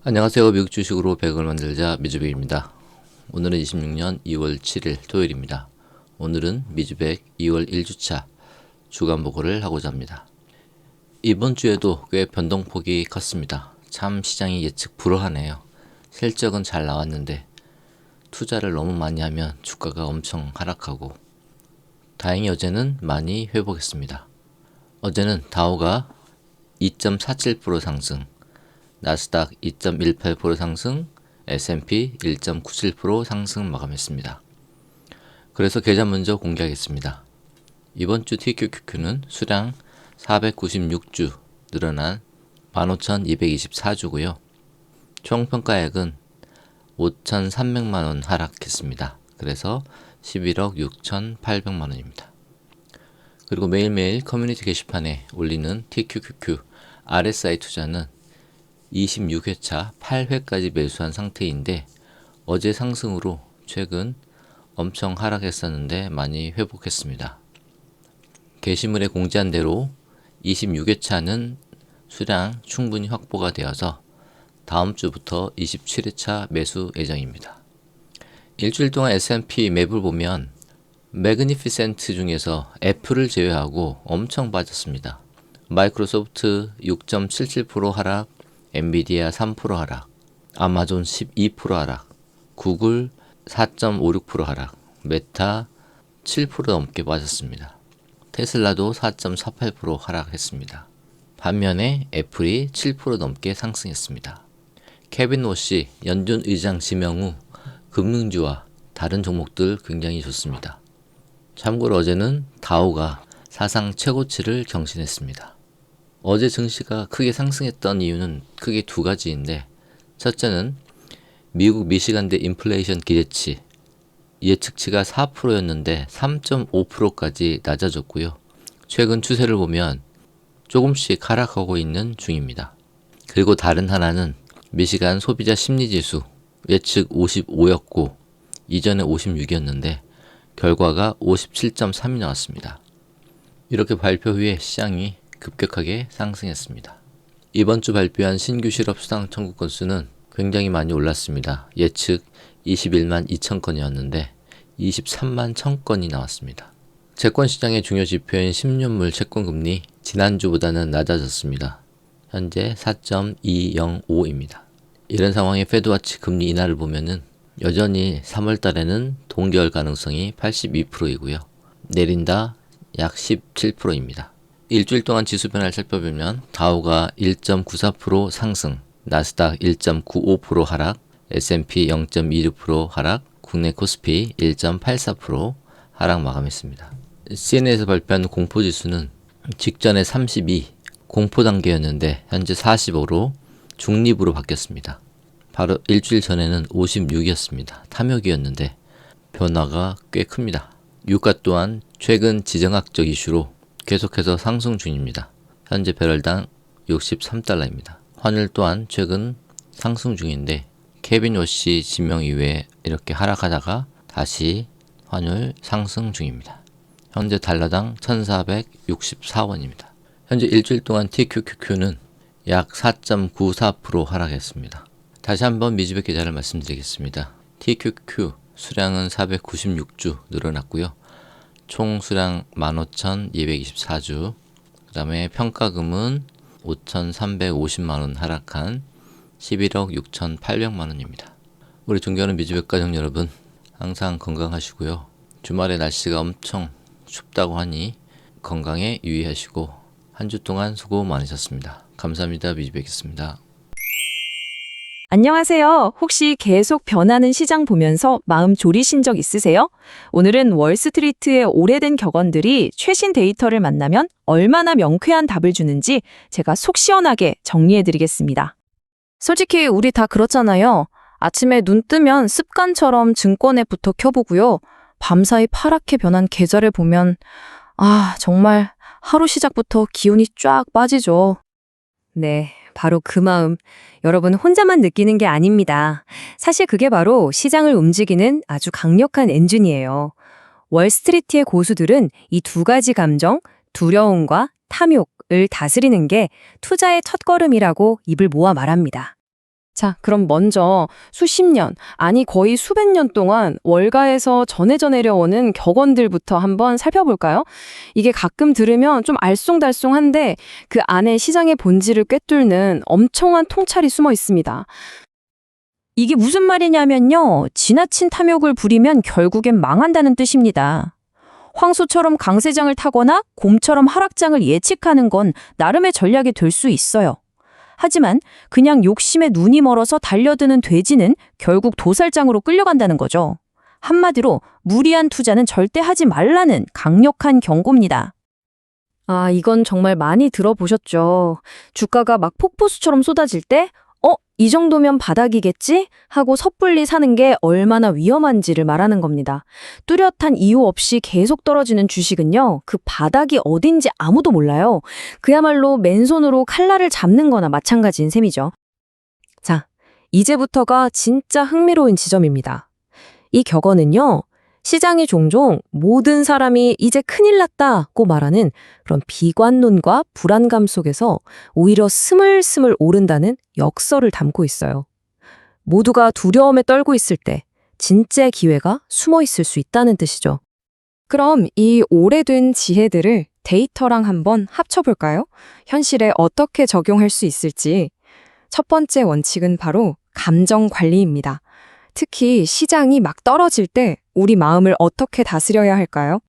안녕하세요. 미국 주식으로 100을 만들자 미주백입니다. 오늘은 26년 2월 7일 토요일입니다. 오늘은 미주백 2월 1주차 주간 보고를 하고자 합니다. 이번 주에도 꽤 변동폭이 컸습니다. 참 시장이 예측 불허하네요. 실적은 잘 나왔는데 투자를 너무 많이 하면 주가가 엄청 하락하고, 다행히 어제는 많이 회복했습니다. 어제는 다우가 2.47% 상승, 나스닥 2.18% 상승, S&P 1.97% 상승 마감했습니다. 그래서 계좌 먼저 공개하겠습니다. 이번 주 TQQQ는 수량 496주 늘어난 15,224주고요. 총 평가액은 5,300만원 하락했습니다. 그래서 11억 6,800만원입니다. 그리고 매일매일 커뮤니티 게시판에 올리는 TQQQ RSI 투자는 26회차 8회까지 매수한 상태인데, 어제 상승으로 최근 엄청 하락했었는데 많이 회복했습니다. 게시물에 공지한 대로 26회차는 수량 충분히 확보가 되어서 다음 주부터 27회차 매수 예정입니다. 일주일 동안 S&P 맵을 보면 매그니피센트 중에서 애플을 제외하고 엄청 빠졌습니다. 마이크로소프트 6.77% 하락, 엔비디아 3% 하락, 아마존 12% 하락, 구글 4.56% 하락, 메타 7% 넘게 빠졌습니다. 테슬라도 4.48% 하락했습니다. 반면에 애플이 7% 넘게 상승했습니다. 케빈 워시 연준 의장 지명 후 금융주와 다른 종목들 굉장히 좋습니다. 참고로 어제는 다우가 사상 최고치를 경신했습니다. 어제 증시가 크게 상승했던 이유는 크게 두 가지인데, 첫째는 미국 미시간대 인플레이션 기대치 예측치가 4%였는데 3.5%까지 낮아졌고요. 최근 추세를 보면 조금씩 하락하고 있는 중입니다. 그리고 다른 하나는 미시간 소비자 심리지수 예측 55였고 이전에 56이었는데 결과가 57.3이 나왔습니다. 이렇게 발표 후에 시장이 급격하게 상승했습니다. 이번 주 발표한 신규 실업 수당 청구 건수는 굉장히 많이 올랐습니다. 예측 21만 2천 건이었는데 23만 1천 건이 나왔습니다. 채권시장의 중요 지표인 10년물 채권금리 지난주보다는 낮아졌습니다. 현재 4.205입니다. 이런 상황에 페드와치 금리 인하를 보면은 여전히 3월 달에는 동결 가능성이 82%이고요. 내린다 약 17%입니다. 일주일 동안 지수 변화를 살펴보면 다우가 1.94% 상승, 나스닥 1.95% 하락, S&P 0.26% 하락, 국내 코스피 1.84% 하락 마감했습니다. CNN에서 발표한 공포지수는 직전에 32, 공포 단계였는데 현재 45로 중립으로 바뀌었습니다. 바로 일주일 전에는 56이었습니다. 탐욕이었는데 변화가 꽤 큽니다. 유가 또한 최근 지정학적 이슈로 계속해서 상승 중입니다. 현재 배럴당 63달러입니다. 환율 또한 최근 상승 중인데 케빈 워시 지명 이후에 이렇게 하락하다가 다시 환율 상승 중입니다. 현재 달러당 1464원입니다. 현재 일주일 동안 TQQQ는 약 4.94% 하락했습니다. 다시 한번 미주백 계좌를 말씀드리겠습니다. TQQ 수량은 496주 늘어났고요. 총 수량 15,224주, 그 다음에 평가금은 5,350만원 하락한 11억 6,800만원입니다. 우리 존경하는 미주백 가족 여러분, 항상 건강하시고요. 주말에 날씨가 엄청 춥다고 하니 건강에 유의하시고 한 주 동안 수고 많으셨습니다. 감사합니다. 미주백이었습니다. 안녕하세요. 혹시 계속 변하는 시장 보면서 마음 졸이신 적 있으세요? 오늘은 월스트리트의 오래된 격언들이 최신 데이터를 만나면 얼마나 명쾌한 답을 주는지 제가 속 시원하게 정리해드리겠습니다. 솔직히 우리 다 그렇잖아요. 아침에 눈 뜨면 습관처럼 증권 앱부터 켜보고요. 밤사이 파랗게 변한 계좌를 보면 정말 하루 시작부터 기운이 쫙 빠지죠. 네, 바로 그 마음. 여러분 혼자만 느끼는 게 아닙니다. 사실 그게 바로 시장을 움직이는 아주 강력한 엔진이에요. 월스트리트의 고수들은 이 두 가지 감정, 두려움과 탐욕을 다스리는 게 투자의 첫걸음이라고 입을 모아 말합니다. 자, 그럼 먼저 수십 년, 아니 거의 수백 년 동안 월가에서 전해져 내려오는 격언들부터 한번 살펴볼까요? 이게 가끔 들으면 좀 알쏭달쏭한데 그 안에 시장의 본질을 꿰뚫는 엄청난 통찰이 숨어 있습니다. 이게 무슨 말이냐면요. 지나친 탐욕을 부리면 결국엔 망한다는 뜻입니다. 황소처럼 강세장을 타거나 곰처럼 하락장을 예측하는 건 나름의 전략이 될 수 있어요. 하지만 그냥 욕심에 눈이 멀어서 달려드는 돼지는 결국 도살장으로 끌려간다는 거죠. 한마디로 무리한 투자는 절대 하지 말라는 강력한 경고입니다. 아, 이건 정말 많이 들어보셨죠. 주가가 막 폭포수처럼 쏟아질 때 이 정도면 바닥이겠지? 하고 섣불리 사는 게 얼마나 위험한지를 말하는 겁니다. 뚜렷한 이유 없이 계속 떨어지는 주식은요, 그 바닥이 어딘지 아무도 몰라요. 그야말로 맨손으로 칼날을 잡는 거나 마찬가지인 셈이죠. 자, 이제부터가 진짜 흥미로운 지점입니다. 이 격언은요, 시장이 종종 모든 사람이 이제 큰일 났다고 말하는 그런 비관론과 불안감 속에서 오히려 스물스물 오른다는 역설을 담고 있어요. 모두가 두려움에 떨고 있을 때 진짜 기회가 숨어 있을 수 있다는 뜻이죠. 그럼 이 오래된 지혜들을 데이터랑 한번 합쳐볼까요? 현실에 어떻게 적용할 수 있을지. 첫 번째 원칙은 바로 감정 관리입니다. 특히 시장이 막 떨어질 때 우리 마음을 어떻게 다스려야 할까요?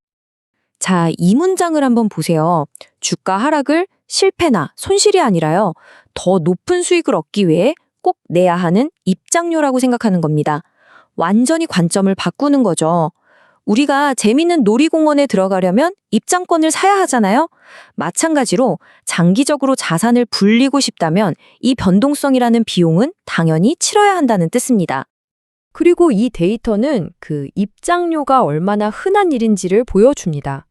자, 이 문장을 한번 보세요. 주가 하락을 실패나 손실이 아니라요. 더 높은 수익을 얻기 위해 꼭 내야 하는 입장료라고 생각하는 겁니다. 완전히 관점을 바꾸는 거죠. 우리가 재밌는 놀이공원에 들어가려면 입장권을 사야 하잖아요. 마찬가지로 장기적으로 자산을 불리고 싶다면 이 변동성이라는 비용은 당연히 치러야 한다는 뜻입니다. 그리고 이 데이터는 그 입장료가 얼마나 흔한 일인지를 보여줍니다.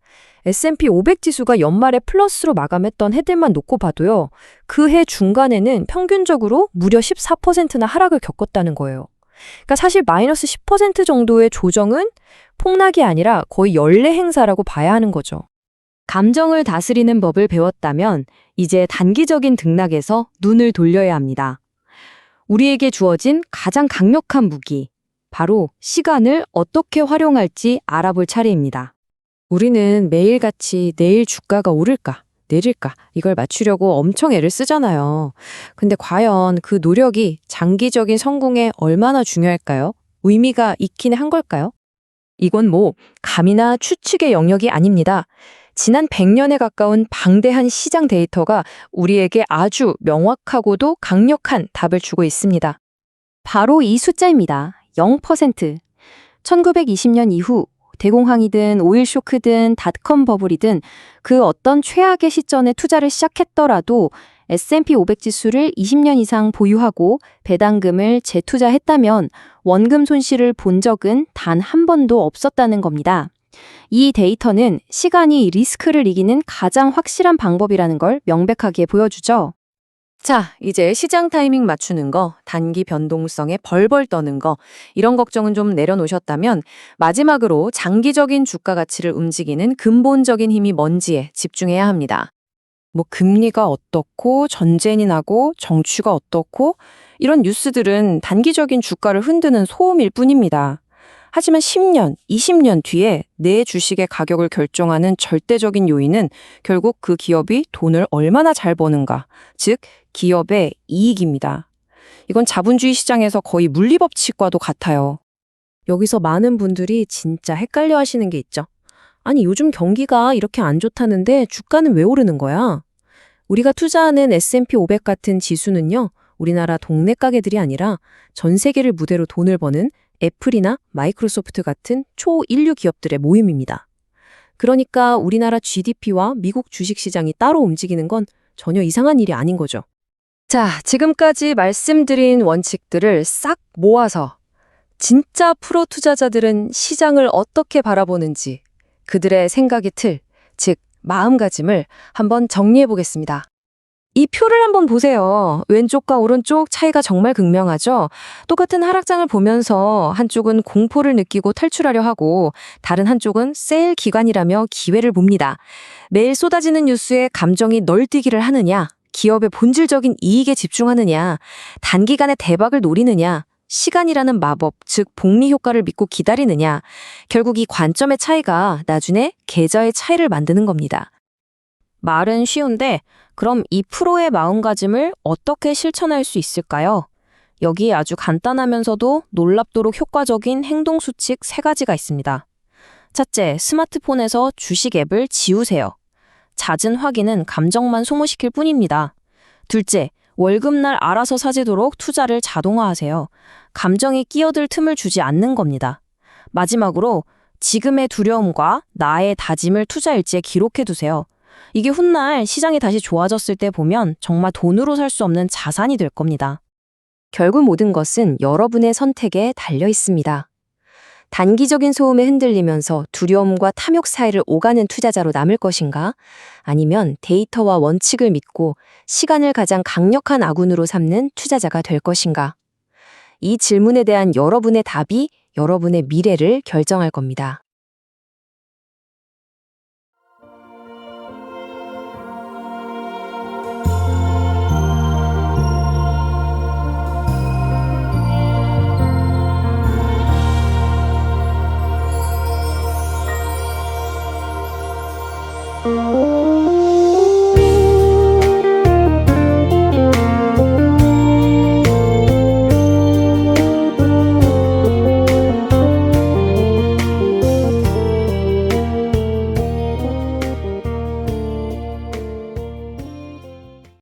S&P 500 지수가 연말에 플러스로 마감했던 해들만 놓고 봐도요. 그 해 중간에는 평균적으로 무려 14%나 하락을 겪었다는 거예요. 그러니까 사실 마이너스 10% 정도의 조정은 폭락이 아니라 거의 연례 행사라고 봐야 하는 거죠. 감정을 다스리는 법을 배웠다면 이제 단기적인 등락에서 눈을 돌려야 합니다. 우리에게 주어진 가장 강력한 무기, 바로 시간을 어떻게 활용할지 알아볼 차례입니다. 우리는 매일같이 내일 주가가 오를까, 내릴까 이걸 맞추려고 엄청 애를 쓰잖아요. 근데 과연 그 노력이 장기적인 성공에 얼마나 중요할까요? 의미가 있긴 한 걸까요? 이건 뭐 감이나 추측의 영역이 아닙니다. 지난 100년에 가까운 방대한 시장 데이터가 우리에게 아주 명확하고도 강력한 답을 주고 있습니다. 바로 이 숫자입니다. 0%. 1920년 이후 대공황이든 오일 쇼크든 닷컴 버블이든 그 어떤 최악의 시점에 투자를 시작했더라도 S&P 500 지수를 20년 이상 보유하고 배당금을 재투자했다면 원금 손실을 본 적은 단 한 번도 없었다는 겁니다. 이 데이터는 시간이 리스크를 이기는 가장 확실한 방법이라는 걸 명백하게 보여주죠. 자, 이제 시장 타이밍 맞추는 거, 단기 변동성에 벌벌 떠는 거, 이런 걱정은 좀 내려놓으셨다면 마지막으로 장기적인 주가 가치를 움직이는 근본적인 힘이 뭔지에 집중해야 합니다. 뭐 금리가 어떻고 전쟁이 나고 정치가 어떻고 이런 뉴스들은 단기적인 주가를 흔드는 소음일 뿐입니다. 하지만 10년, 20년 뒤에 내 주식의 가격을 결정하는 절대적인 요인은 결국 그 기업이 돈을 얼마나 잘 버는가, 즉 기업의 이익입니다. 이건 자본주의 시장에서 거의 물리법칙과도 같아요. 여기서 많은 분들이 진짜 헷갈려 하시는 게 있죠. 아니, 요즘 경기가 이렇게 안 좋다는데 주가는 왜 오르는 거야? 우리가 투자하는 S&P 500 같은 지수는요, 우리나라 동네 가게들이 아니라 전 세계를 무대로 돈을 버는 애플이나 마이크로소프트 같은 초인류 기업들의 모임입니다. 그러니까 우리나라 GDP와 미국 주식시장이 따로 움직이는 건 전혀 이상한 일이 아닌 거죠. 자, 지금까지 말씀드린 원칙들을 싹 모아서 진짜 프로 투자자들은 시장을 어떻게 바라보는지 그들의 생각의 틀, 즉 마음가짐을 한번 정리해 보겠습니다. 이 표를 한번 보세요. 왼쪽과 오른쪽 차이가 정말 극명하죠? 똑같은 하락장을 보면서 한쪽은 공포를 느끼고 탈출하려 하고 다른 한쪽은 세일 기간이라며 기회를 봅니다. 매일 쏟아지는 뉴스에 감정이 널뛰기를 하느냐? 기업의 본질적인 이익에 집중하느냐, 단기간의 대박을 노리느냐, 시간이라는 마법, 즉 복리 효과를 믿고 기다리느냐, 결국 이 관점의 차이가 나중에 계좌의 차이를 만드는 겁니다. 말은 쉬운데 그럼 이 프로의 마음가짐을 어떻게 실천할 수 있을까요? 여기에 아주 간단하면서도 놀랍도록 효과적인 행동 수칙 3가지가 있습니다. 첫째, 스마트폰에서 주식 앱을 지우세요. 잦은 확인은 감정만 소모시킬 뿐입니다. 둘째, 월급날 알아서 사지도록 투자를 자동화하세요. 감정이 끼어들 틈을 주지 않는 겁니다. 마지막으로 지금의 두려움과 나의 다짐을 투자 일지에 기록해두세요. 이게 훗날 시장이 다시 좋아졌을 때 보면 정말 돈으로 살 수 없는 자산이 될 겁니다. 결국 모든 것은 여러분의 선택에 달려 있습니다. 단기적인 소음에 흔들리면서 두려움과 탐욕 사이를 오가는 투자자로 남을 것인가? 아니면 데이터와 원칙을 믿고 시간을 가장 강력한 아군으로 삼는 투자자가 될 것인가? 이 질문에 대한 여러분의 답이 여러분의 미래를 결정할 겁니다.